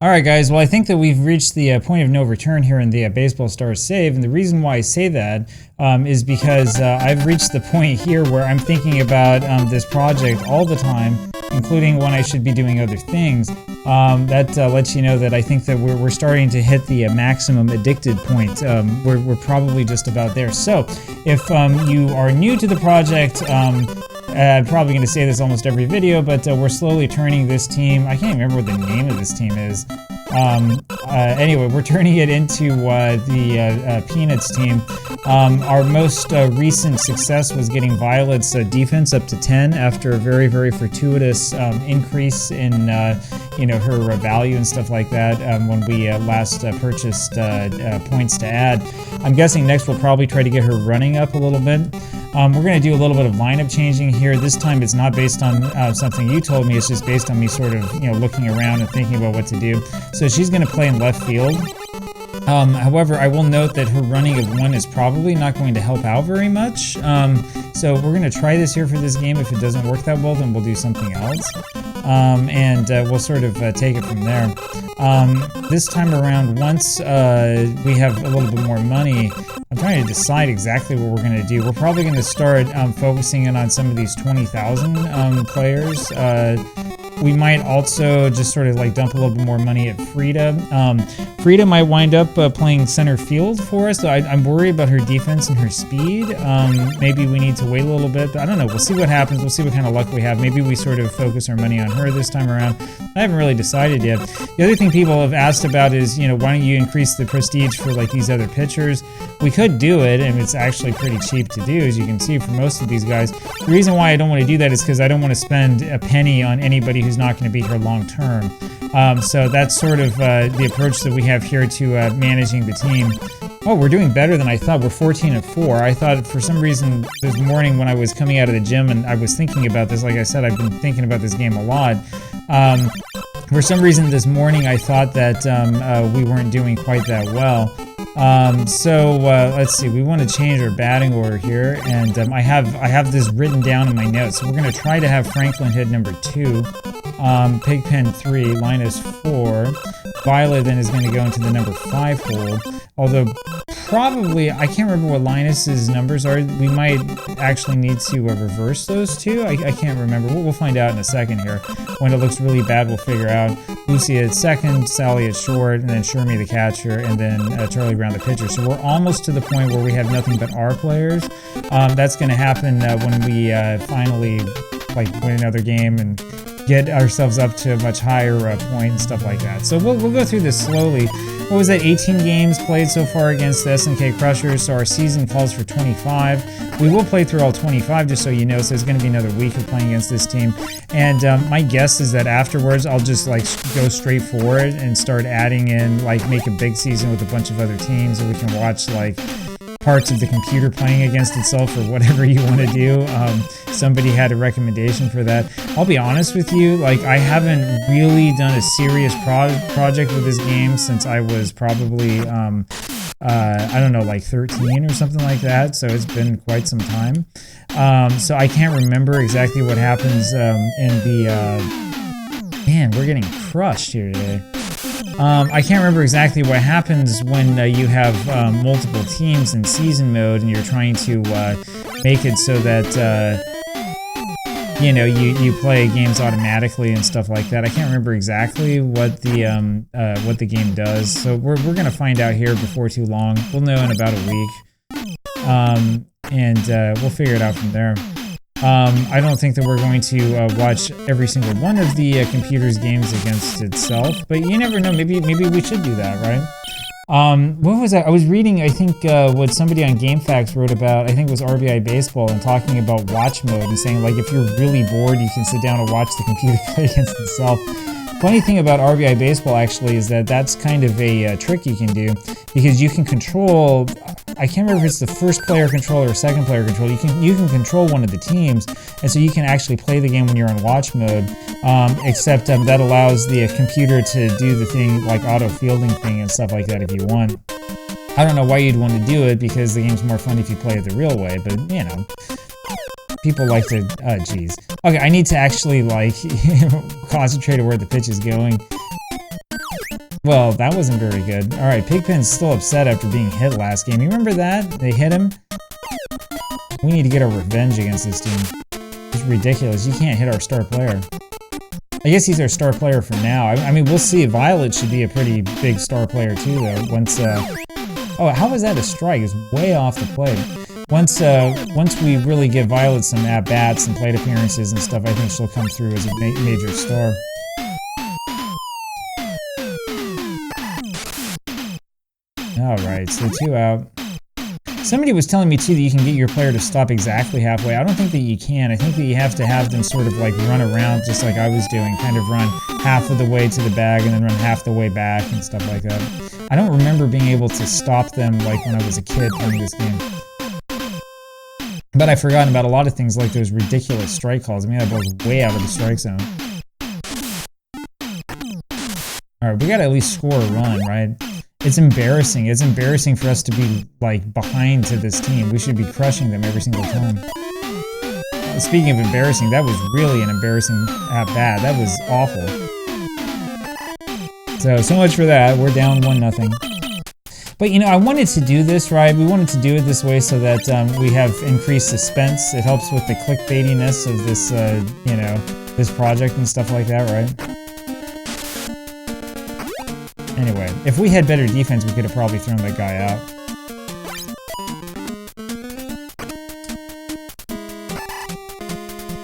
All right, guys. Well, I think that we've reached the point of no return here in the Baseball Stars save. And the reason why I say that is because I've reached the point here where I'm thinking about this project all the time, including when I should be doing other things. That lets you know that I think that we're starting to hit the maximum addicted point. We're probably just about there. So if you are new to the project, I'm probably going to say this almost every video, but we're slowly turning this team. I can't remember what the name of this team is. Anyway, we're turning it into the Peanuts team. Our most recent success was getting Violet's defense up to 10 after a very, very fortuitous increase in her value and stuff like that when we last purchased points to add. I'm guessing next we'll probably try to get her running up a little bit. We're going to do a little bit of lineup changing here. This time it's not based on something you told me. It's just based on me sort of looking around and thinking about what to do. So she's going to play in left field. However, I will note that her running of 1 is probably not going to help out very much. So we're going to try this here for this game. If it doesn't work that well, then we'll do something else. And we'll sort of take it from there. This time around, once we have a little bit more money, I'm trying to decide exactly what we're going to do. We're probably going to start focusing in on some of these 20,000 players. We might also just sort of like dump a little bit more money at Frida. Frida might wind up playing center field for us. So I'm worried about her defense and her speed. Maybe we need to wait a little bit, but I don't know. We'll see what happens. We'll see what kind of luck we have. Maybe we sort of focus our money on her this time around. I haven't really decided yet. The other thing people have asked about is, why don't you increase the prestige for like these other pitchers? We could do it, and it's actually pretty cheap to do, as you can see for most of these guys. The reason why I don't want to do that is because I don't want to spend a penny on anybody who's not going to be here long term. So that's sort of the approach that we have here to managing the team. Oh, we're doing better than I thought. We're 14-4. I thought for some reason this morning when I was coming out of the gym and I was thinking about this, like I said, I've been thinking about this game a lot. For some reason this morning I thought that we weren't doing quite that well. So let's see, we want to change our batting order here, and I have this written down in my notes. So we're going to try to have Franklin hit number 2, Pigpen 3, Linus 4, Violet then is going to go into the number 5 hole, although probably, I can't remember what Linus's numbers are. We might actually need to reverse those two. I can't remember. We'll find out in a second here. When it looks really bad, we'll figure out. Lucy at second, Sally at short, and then Shermie the catcher, and then Charlie Brown the pitcher. So we're almost to the point where we have nothing but our players. That's going to happen when we finally win another game and get ourselves up to a much higher point and stuff like that. So we'll go through this slowly. What was that, 18 games played so far against the SNK Crushers, so our season calls for 25. We will play through all 25, just so you know, so it's going to be another week of playing against this team. And my guess is that afterwards, I'll just go straight for it and start adding in, make a big season with a bunch of other teams, and we can watch, parts of the computer playing against itself or whatever you want to do. Somebody had a recommendation for that. I'll be honest with you, I haven't really done a serious project with this game since I was probably, I don't know, 13 or something like that. So it's been quite some time. So I can't remember exactly what happens in the, man, we're getting crushed here today. I can't remember exactly what happens when you have multiple teams in season mode and you're trying to make it so that you play games automatically and stuff like that. I can't remember exactly what the game does, so we're gonna find out here before too long. We'll know in about a week, and we'll figure it out from there. I don't think that we're going to watch every single one of the computer's games against itself, but you never know. Maybe we should do that, right? What was that? I was reading, I think, what somebody on GameFAQs wrote about, I think it was RBI Baseball, and talking about watch mode and saying, if you're really bored, you can sit down and watch the computer play against itself. Funny thing about RBI Baseball, actually, is that that's kind of a trick you can do, because you can control, I can't remember if it's the first player control or second player control, you can control one of the teams, and so you can actually play the game when you're in watch mode, except that allows the computer to do the thing, auto fielding thing and stuff like that if you want. I don't know why you'd want to do it, because the game's more fun if you play it the real way, but, people like to, geez. Okay, I need to actually, concentrate on where the pitch is going. Well, that wasn't very good. Alright, Pigpen's still upset after being hit last game. You remember that? They hit him? We need to get our revenge against this team. It's ridiculous. You can't hit our star player. I guess he's our star player for now. I mean, we'll see. Violet should be a pretty big star player too, though. Once, oh, how was that a strike? It's way off the plate. Once we really give Violet some at-bats and plate appearances and stuff, I think she'll come through as a major star. Alright, so 2 out. Somebody was telling me too that you can get your player to stop exactly halfway. I don't think that you can. I think that you have to have them sort of like run around just like I was doing. Kind of run half of the way to the bag and then run half the way back and stuff like that. I don't remember being able to stop them like when I was a kid playing this game. But I've forgotten about a lot of things like those ridiculous strike calls. I mean, that was way out of the strike zone. Alright, we gotta at least score a run, right? It's embarrassing. It's embarrassing for us to be, like, behind to this team. We should be crushing them every single time. Speaking of embarrassing, that was really an embarrassing at-bat. That was awful. So much for that. We're down 1-0. But, you know, I wanted to do this, right? We wanted to do it this way so that we have increased suspense. It helps with the clickbaitiness of this, you know, this project and stuff like that, right? Anyway, if we had better defense, we could have probably thrown that guy out.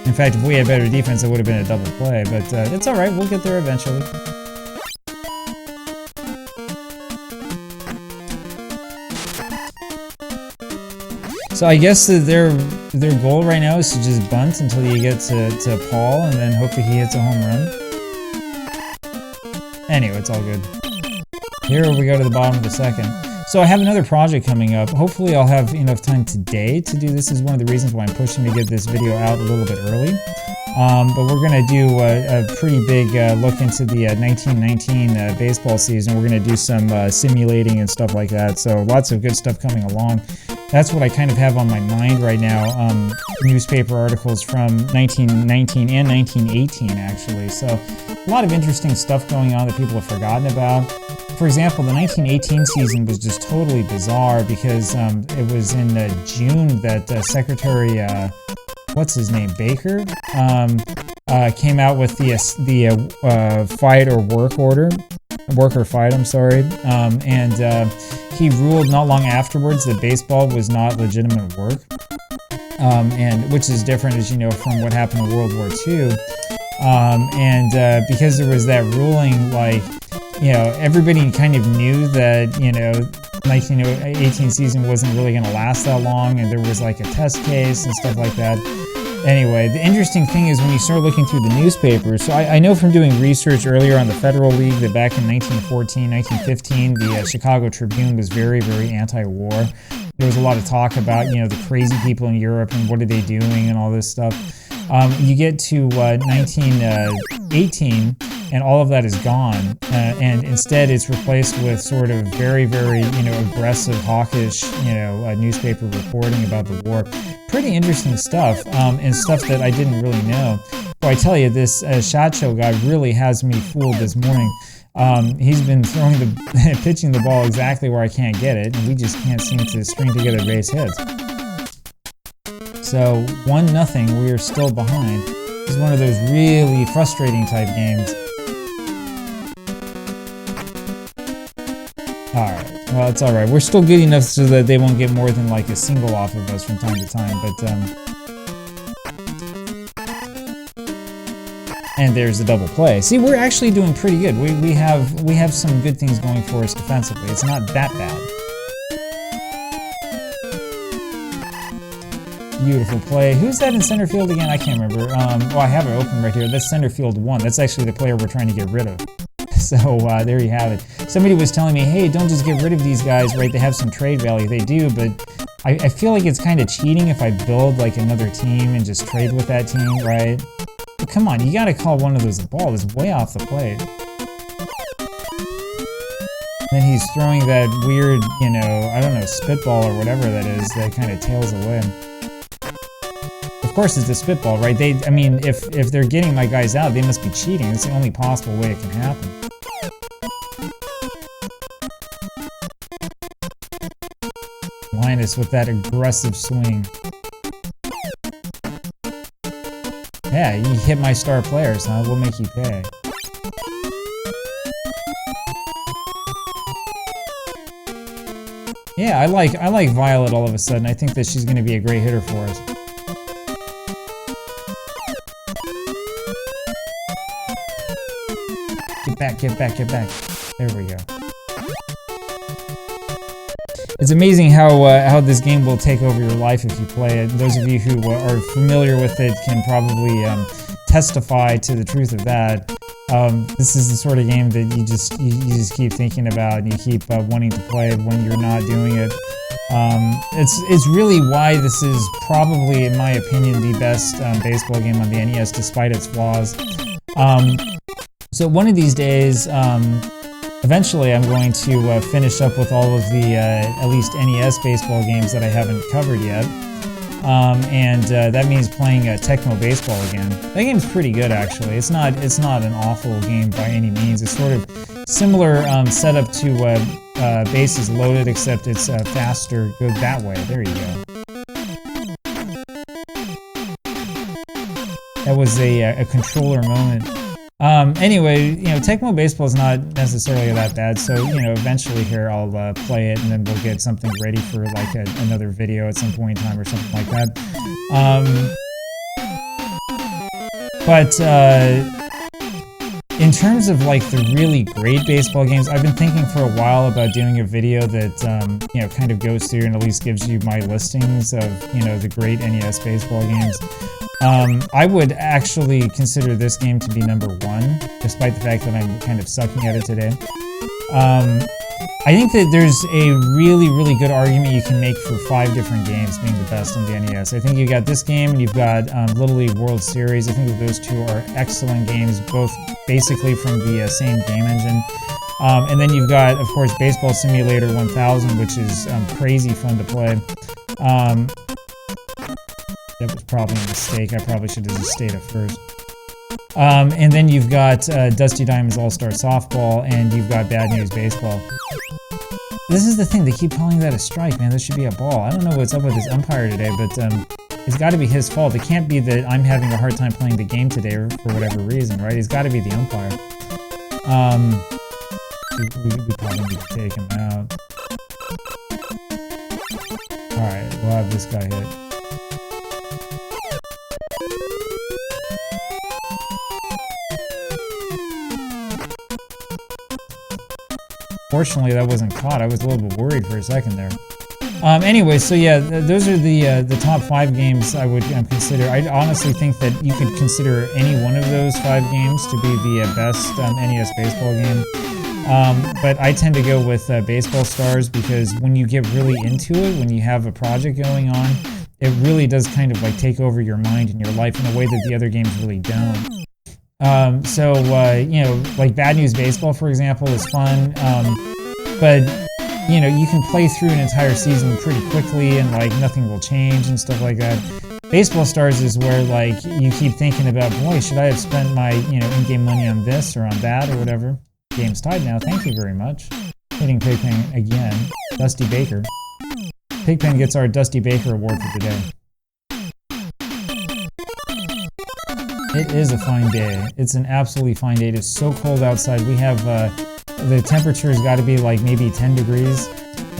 In fact, if we had better defense, it would have been a double play, but it's alright, we'll get there eventually. So I guess that their goal right now is to just bunt until you get to Paul, and then hopefully he hits a home run. Anyway, it's all good. Here we go to the bottom of the second. So I have another project coming up. Hopefully I'll have enough time today to do this. This is one of the reasons why I'm pushing to get this video out a little bit early. But we're going to do a pretty big look into the 1919 baseball season. We're going to do some simulating and stuff like that. So lots of good stuff coming along. That's what I kind of have on my mind right now. Newspaper articles from 1919 and 1918 actually. So a lot of interesting stuff going on that people have forgotten about. For example, the 1918 season was just totally bizarre because it was in June that Secretary, what's his name, Baker, came out with the fight or work order, work or fight, I'm sorry, and he ruled not long afterwards that baseball was not legitimate work, and which is different, as you know, from what happened in World War II, because there was that ruling, like, you know, everybody kind of knew that, you know, 1918 season wasn't really going to last that long, and there was like a test case and stuff like that. Anyway, the interesting thing is when you start looking through the newspapers, so I know from doing research earlier on the Federal League that back in 1914, 1915, the Chicago Tribune was very, very anti-war. There was a lot of talk about, you know, the crazy people in Europe and what are they doing and all this stuff. You get to 1918, and all of that is gone, and instead it's replaced with sort of very, very, you know, aggressive, hawkish, you know, newspaper reporting about the war. Pretty interesting stuff, and stuff that I didn't really know. Well, I tell you, this Shot Show guy really has me fooled this morning. He's been pitching the ball exactly where I can't get it, and we just can't seem to string together base hits. So 1-0, we are still behind. This is one of those really frustrating type games. Alright, well, it's alright. We're still good enough so that they won't get more than like a single off of us from time to time, but and there's the double play. See, we're actually doing pretty good. We have some good things going for us defensively. It's not that bad. Beautiful play. Who's that in center field again? I can't remember. Well, I have it open right here. That's center field 1. That's actually the player we're trying to get rid of. So there you have it. Somebody was telling me, hey, don't just get rid of these guys, right? They have some trade value. They do, but I feel like it's kind of cheating if I build like another team and just trade with that team, right? But come on, you got to call one of those a ball. It's way off the plate. Then he's throwing that weird, you know, I don't know, spitball or whatever that is that kind of tails away. Of course it's a spitball, right? I mean, if they're getting my guys out, they must be cheating. It's the only possible way it can happen. greatness with that aggressive swing. Yeah, you hit my star players, huh? We'll make you pay. Yeah, I like Violet all of a sudden. I think that she's going to be a great hitter for us. Get back, get back, get back. There we go. It's amazing how this game will take over your life if you play it. Those of you who are familiar with it can probably testify to the truth of that. This is the sort of game that you just keep thinking about, and you keep wanting to play when you're not doing it. It's really why this is probably, in my opinion, the best baseball game on the NES, despite its flaws. So one of these days, eventually I'm going to finish up with all of the at least NES baseball games that I haven't covered yet. And that means playing Tecmo Baseball again. That game's pretty good, actually. It's not an awful game by any means. It's sort of similar setup to Bases Loaded, except it's faster. Go that way. There you go. That was a controller moment. Anyway, you know, Tecmo Baseball is not necessarily that bad, so, you know, eventually here I'll play it, and then we'll get something ready for, like, another video at some point in time or something like that. In terms of, like, the really great baseball games, I've been thinking for a while about doing a video that, you know, kind of goes through and at least gives you my listings of, you know, the great NES baseball games. I would actually consider this game to be number one, despite the fact that I'm kind of sucking at it today. I think that there's a really, really good argument you can make for 5 different games being the best on the NES. I think you've got this game, and you've got Little League World Series. I think that those two are excellent games, both basically from the same game engine. And then you've got, of course, Baseball Simulator 1000, which is crazy fun to play. That was probably a mistake. I probably should have just stayed at first. And then you've got Dusty Diamond's All-Star Softball, and you've got Bad News Baseball. This is the thing, they keep calling that a strike, man. This should be a ball. I don't know what's up with this umpire today, but it's got to be his fault. It can't be that I'm having a hard time playing the game today for whatever reason, right? It's got to be the umpire. We probably need to take him out. Alright, we'll have this guy hit. Fortunately, that wasn't caught. I was a little bit worried for a second there. Anyway, so yeah, those are the top 5 games I would consider. I honestly think that you could consider any one of those 5 games to be the best NES baseball game. But I tend to go with Baseball Stars, because when you get really into it, when you have a project going on, it really does kind of like take over your mind and your life in a way that the other games really don't. You know, like Bad News Baseball, for example, is fun, but, you know, you can play through an entire season pretty quickly, and, like, nothing will change and stuff like that. Baseball Stars is where, like, you keep thinking about, boy, should I have spent my, you know, in-game money on this or on that or whatever. Game's tied now, thank you very much. Hitting Pigpen again, Dusty Baker. Pigpen gets our Dusty Baker Award for today. It is a fine day. It's an absolutely fine day. It is so cold outside. We have, the temperature's got to be like maybe 10 degrees,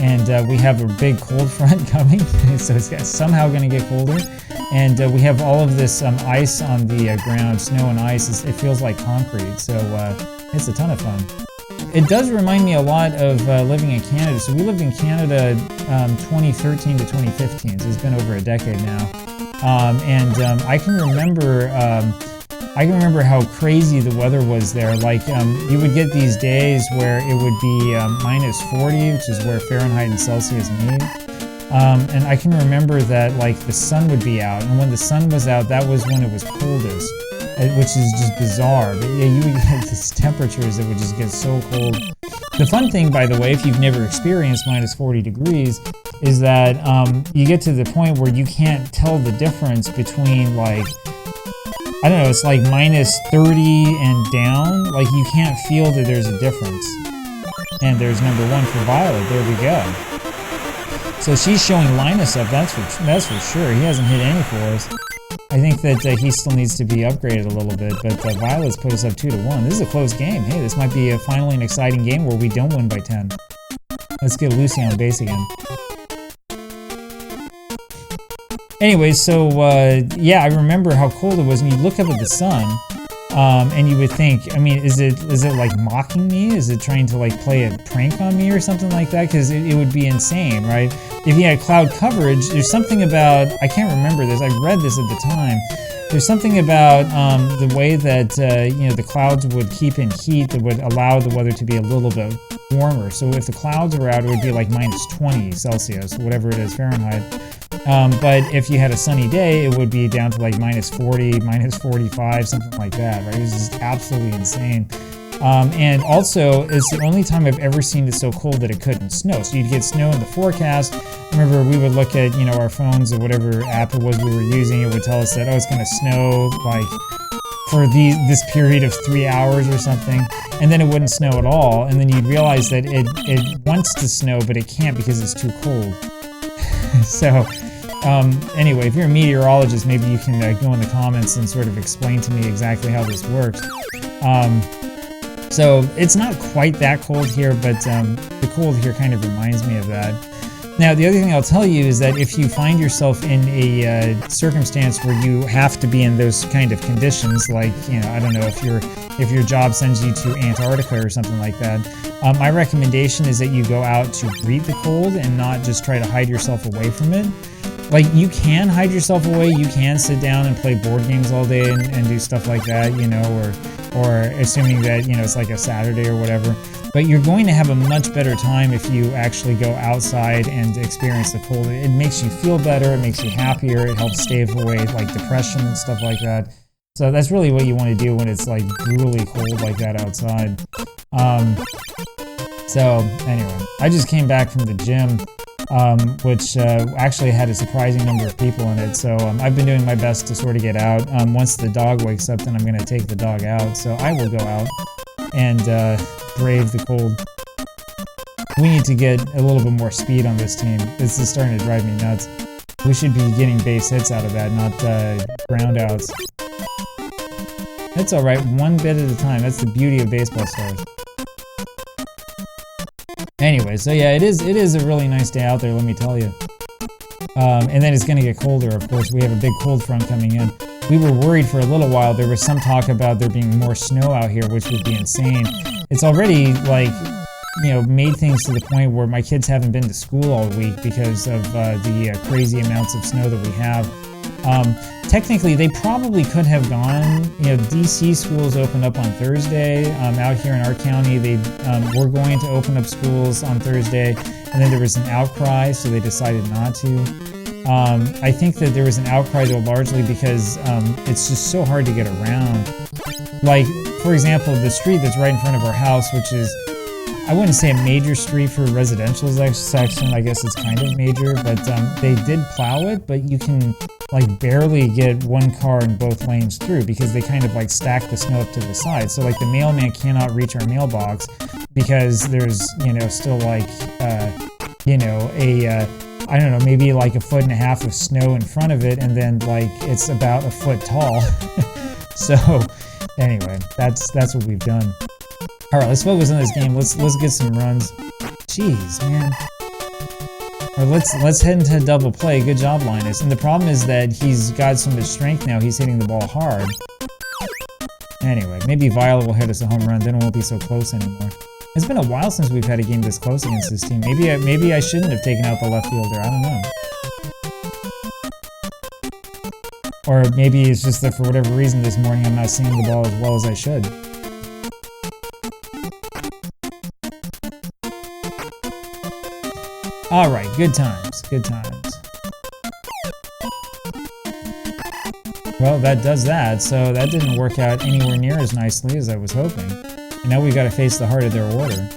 and we have a big cold front coming, so it's somehow going to get colder. And we have all of this ice on the ground, snow and ice. It feels like concrete, so it's a ton of fun. It does remind me a lot of living in Canada. So we lived in Canada 2013 to 2015, so it's been over a decade now. I can remember how crazy the weather was there. Like, you would get these days where it would be minus 40, which is where Fahrenheit and Celsius meet. And I can remember that, like, the sun would be out, and when the sun was out, that was when it was coldest, which is just bizarre. But yeah, you would get these temperatures that would just get so cold. The fun thing, by the way, if you've never experienced minus 40 degrees, is that you get to the point where you can't tell the difference between, like, I don't know, it's like minus 30 and down. Like, you can't feel that there's a difference. And there's number 1 for Violet. There we go. So she's showing Linus up, that's for sure. He hasn't hit any 4s. I think that he still needs to be upgraded a little bit, but Violet's put us up 2-1. This is a close game. Hey, this might be finally an exciting game where we don't win by 10. Let's get Lucy on base again. Anyway, so yeah, I remember how cold it was, and you look up at the sun, and you would think, I mean, is it like mocking me? Is it trying to like play a prank on me or something like that? Because it would be insane, right? If you had cloud coverage, there's something about, I can't remember this, I read this at the time. There's something about the way that you know, the clouds would keep in heat that would allow the weather to be a little bit warmer. So if the clouds were out, it would be like -20 Celsius, whatever it is Fahrenheit. But if you had a sunny day, it would be down to like -40, -45, something like that, right? It was just absolutely insane. And also, it's the only time I've ever seen it so cold that it couldn't snow. So you'd get snow in the forecast. Remember, we would look at, you know, our phones or whatever app it was we were using. It would tell us that, oh, it's going to snow like for this period of 3 hours or something. And then it wouldn't snow at all. And then you'd realize that it wants to snow, but it can't because it's too cold. So anyway, if you're a meteorologist, maybe you can go in the comments and sort of explain to me exactly how this works. So it's not quite that cold here, but the cold here kind of reminds me of that. Now, the other thing I'll tell you is that if you find yourself in a circumstance where you have to be in those kind of conditions, like, you know, I don't know, if your job sends you to Antarctica or something like that, my recommendation is that you go out to greet the cold and not just try to hide yourself away from it. Like, you can hide yourself away, you can sit down and play board games all day and do stuff like that, you know, or assuming that, you know, it's like a Saturday or whatever. But you're going to have a much better time if you actually go outside and experience the cold. It makes you feel better, it makes you happier, it helps stave away like depression and stuff like that. So that's really what you want to do when it's like brutally cold like that outside. So anyway, I just came back from the gym, which actually had a surprising number of people in it. So I've been doing my best to sort of get out. Once the dog wakes up, then I'm going to take the dog out. So I will go out and brave the cold. We need to get a little bit more speed on this team. This is starting to drive me nuts. We should be getting base hits out of that, not ground outs. That's all right, one bit at a time. That's the beauty of Baseball Stars. Anyway, so yeah, it is a really nice day out there, let me tell you. And then it's going to get colder, of course. We have a big cold front coming in. We were worried for a little while. There was some talk about there being more snow out here, which would be insane. It's already, like, you know, made things to the point where my kids haven't been to school all week because of the crazy amounts of snow that we have. Technically, they probably could have gone. You know, DC schools opened up on Thursday. Out here in our county, they were going to open up schools on Thursday, and then there was an outcry, so they decided not to. I think that there was an outcry, though, largely because it's just so hard to get around. Like, for example, the street that's right in front of our house, which is, I wouldn't say a major street for residential section, I guess it's kind of major, but they did plow it, but you can like barely get one car in both lanes through because they kind of like stack the snow up to the side. So like the mailman cannot reach our mailbox because there's, you know, still like, you know, I don't know, maybe like 1.5 feet of snow in front of it, and then like it's about 1 foot tall. So anyway, that's what we've done. All right, let's focus on this game. Let's get some runs. Jeez, man. Or let's head into a double play. Good job, Linus. And the problem is that he's got so much strength now. He's hitting the ball hard. Anyway, maybe Violet will hit us a home run. Then it won't be so close anymore. It's been a while since we've had a game this close against this team. Maybe I shouldn't have taken out the left fielder. I don't know. Or maybe it's just that for whatever reason this morning I'm not seeing the ball as well as I should. All right, good times, good times. Well, that does that, so that didn't work out anywhere near as nicely as I was hoping. And now we got to face the heart of their order.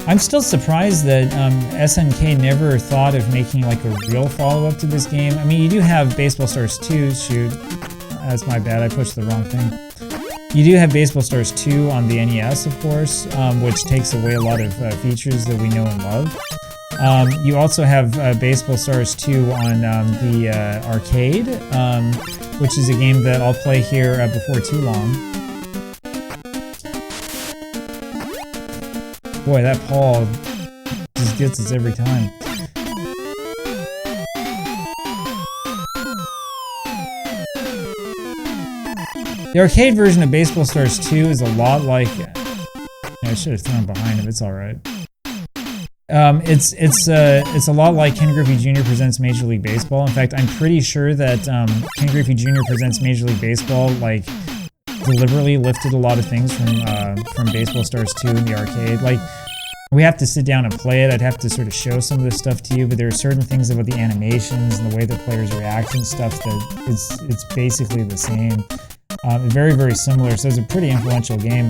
I'm still surprised that SNK never thought of making like a real follow-up to this game. I mean, you do have Baseball Stars 2, shoot. That's my bad, I pushed the wrong thing. You do have Baseball Stars 2 on the NES, of course, which takes away a lot of features that we know and love. You also have Baseball Stars 2 on the arcade, which is a game that I'll play here before too long. Boy, that Paul just gets us every time. The arcade version of Baseball Stars 2 is a lot like... I should have thrown behind him, it's alright. It's a lot like Ken Griffey Jr. Presents Major League Baseball. In fact, I'm pretty sure that Ken Griffey Jr. Presents Major League Baseball, like, deliberately lifted a lot of things from Baseball Stars 2 in the arcade. Like, we have to sit down and play it. I'd have to sort of show some of this stuff to you, but there are certain things about the animations and the way the players react and stuff that it's basically the same. Very, very similar, so it's a pretty influential game.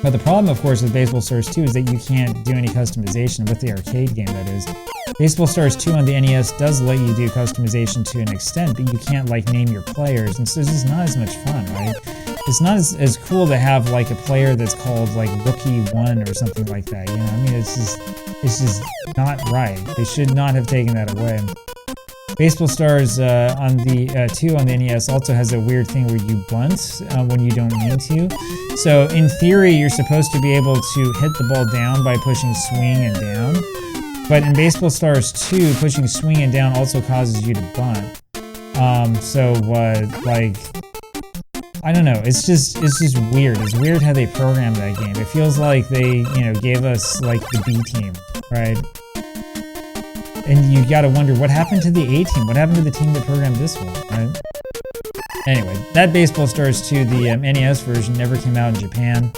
But the problem, of course, with Baseball Stars 2 is that you can't do any customization with the arcade game, that is. Baseball Stars 2 on the NES does let you do customization to an extent, but you can't, like, name your players, and so it's just not as much fun, right? It's not as cool to have, like, a player that's called, like, Rookie 1 or something like that, you know? I mean, it's just not right. They should not have taken that away. Baseball Stars on the 2 on the NES also has a weird thing where you bunt when you don't mean to. So in theory, you're supposed to be able to hit the ball down by pushing swing and down. But in Baseball Stars 2, pushing swing and down also causes you to bunt. Like, I don't know. It's just weird. It's weird how they programmed that game. It feels like they, gave us like the B team, right? And you gotta wonder, what happened to the A team? What happened to the team that programmed this one, right? Anyway, that Baseball Stars 2, the NES version, never came out in Japan,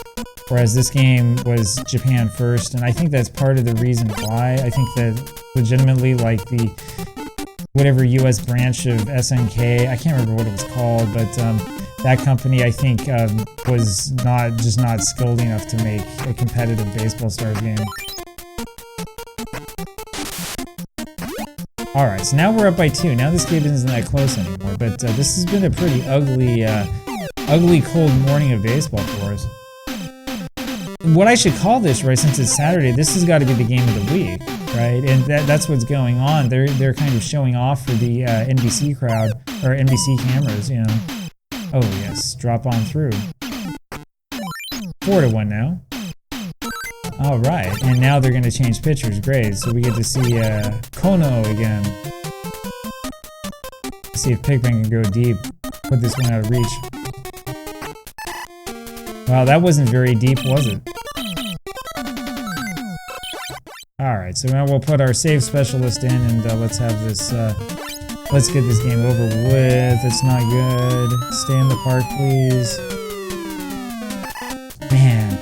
whereas this game was Japan first, and I think that's part of the reason why. I think that legitimately, like, the whatever US branch of SNK, I can't remember what it was called, but that company, I think, was not skilled enough to make a competitive Baseball Stars game. Alright, so now we're up by 2. Now this game isn't that close anymore, but this has been a pretty ugly cold morning of baseball for us. What I should call this, right, since it's Saturday, this has got to be the game of the week, right? And that's what's going on. They're kind of showing off for the NBC crowd, or NBC cameras, you know. Oh yes, drop on through. 4-1 now. Alright, and now they're going to change pitchers. Great, so we get to see Kono again. See if Pikmin can go deep. Put this one out of reach. Wow, that wasn't very deep, was it? Alright, so now we'll put our save specialist in and let's have this, let's get this game over with. It's not good. Stay in the park, please. Man.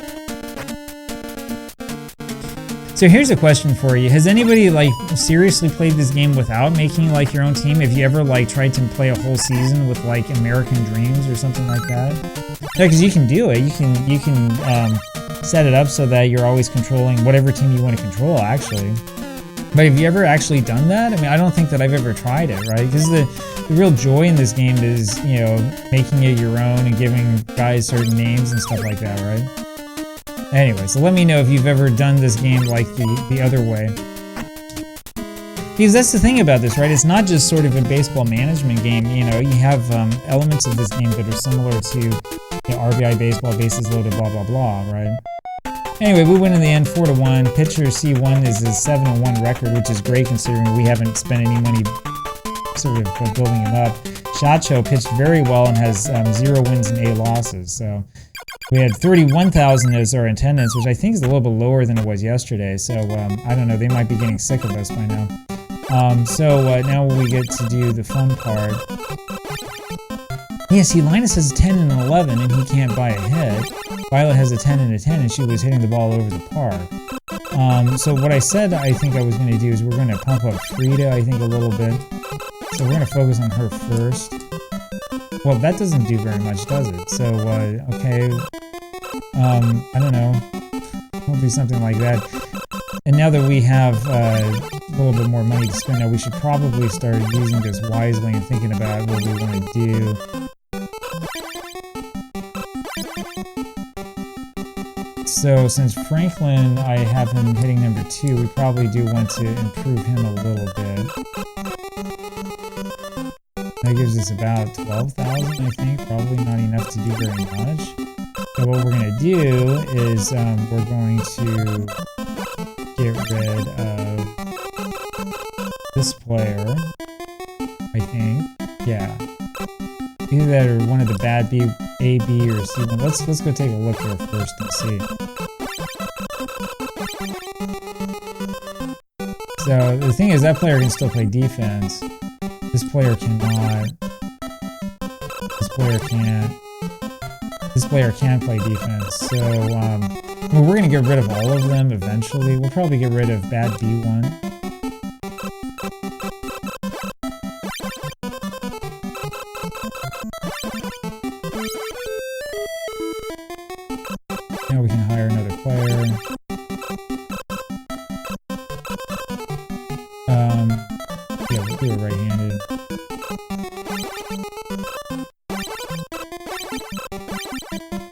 So here's a question for you. Has anybody, like, seriously played this game without making, like, your own team? Have you ever, like, tried to play a whole season with, like, American Dreams or something like that? Yeah, because you can do it. You can set it up so that you're always controlling whatever team you want to control, actually. But have you ever actually done that? I mean, I don't think that I've ever tried it, right? Because the real joy in this game is, you know, making it your own and giving guys certain names and stuff like that, right? Anyway, so let me know if you've ever done this game like the other way. Because that's the thing about this, right? It's not just sort of a baseball management game. You know, you have elements of this game that are similar to, you know, RBI baseball, bases loaded, blah, blah, blah, right? Anyway, we win in the end 4-1. Pitcher C1 is a 7-1 record, which is great considering we haven't spent any money sort of building him up. Shacho pitched very well and has 0 wins and 8 losses. So we had 31,000 as our attendance, which I think is a little bit lower than it was yesterday. So I don't know, they might be getting sick of us by now. Now we get to do the fun part. Yeah, see, Linus has a 10 and an 11 and he can't buy a hit. Violet has a 10 and a 10 and she was hitting the ball over the park. So what I said I think I was going to do is we're going to pump up Frida, I think, a little bit. So we're going to focus on her first. Well, that doesn't do very much, does it? So, okay. I don't know. We'll do something like that. And now that we have a little bit more money to spend, now we should probably start using this wisely and thinking about what we want to do. So since Franklin, I have him hitting number 2, we probably do want to improve him a little bit. That gives us about 12,000, I think. Probably not enough to do very much. So what we're going to do is we're going to get rid of this player, I think. Yeah. Either that or one of the bad A, B, or C. Let's go take a look here first and see. So the thing is, that player can still play defense. This player cannot. This player can't. This player can play defense. So well, we're gonna get rid of all of them eventually. We'll probably get rid of bad B1. Now we can hire another player. Yeah, we'll do it right-handed.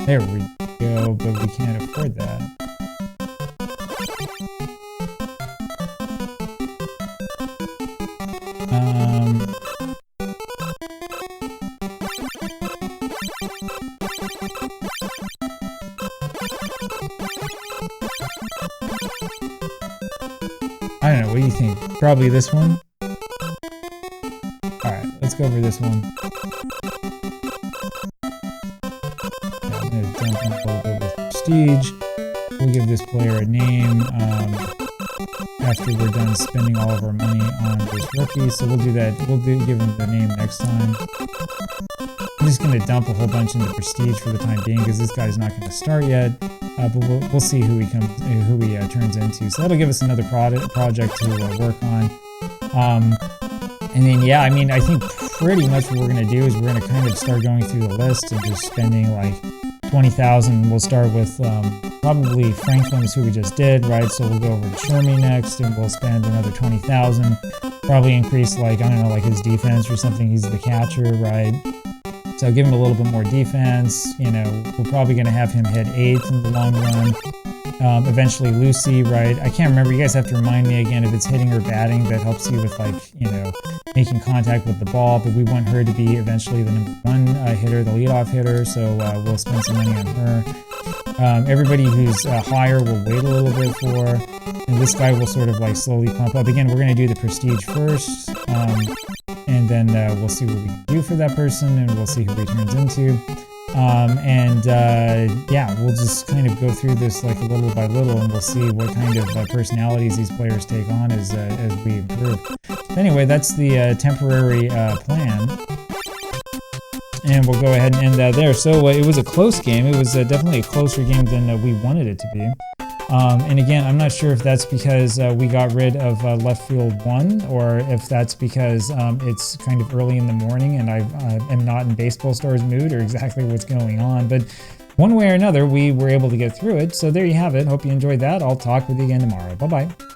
There we go, but we can't afford that. I don't know, what do you think? Probably this one? Alright, let's go over this one. Yeah, I'm gonna dump in a little bit with prestige. We'll give this player a name after we're done spending all of our money on this rookie, so we'll do that. We'll give him the name next time. I'm just gonna dump a whole bunch into prestige for the time being because this guy's not gonna start yet. But we'll see who he turns into. So that'll give us another project to work on. And then yeah, I mean, I think pretty much what we're gonna do is we're gonna kind of start going through the list and just spending like 20,000. We'll start with probably Franklin is who we just did, right? So we'll go over to Shermy next, and we'll spend another 20,000. Probably increase like, I don't know, like his defense or something. He's the catcher, right? So give him a little bit more defense. You know, we're probably going to have him hit 8th in the long run. Eventually Lucy, right? I can't remember. You guys have to remind me again if it's hitting or batting. That helps you with, like, you know, making contact with the ball. But we want her to be eventually the number 1 hitter, the leadoff hitter. So we'll spend some money on her. Everybody who's higher will wait a little bit for. And this guy will sort of like slowly pump up. Again, we're going to do the prestige first. And then we'll see what we can do for that person, and we'll see who he turns into. Yeah, we'll just kind of go through this like a little by little, and we'll see what kind of personalities these players take on as we improve. Anyway, that's the temporary plan. And we'll go ahead and end that there. So it was a close game. It was definitely a closer game than we wanted it to be. And again, I'm not sure if that's because we got rid of left field 1, or if that's because it's kind of early in the morning and I am not in Baseball Stars mood, or exactly what's going on. But one way or another, we were able to get through it. So there you have it. Hope you enjoyed that. I'll talk with you again tomorrow. Bye-bye.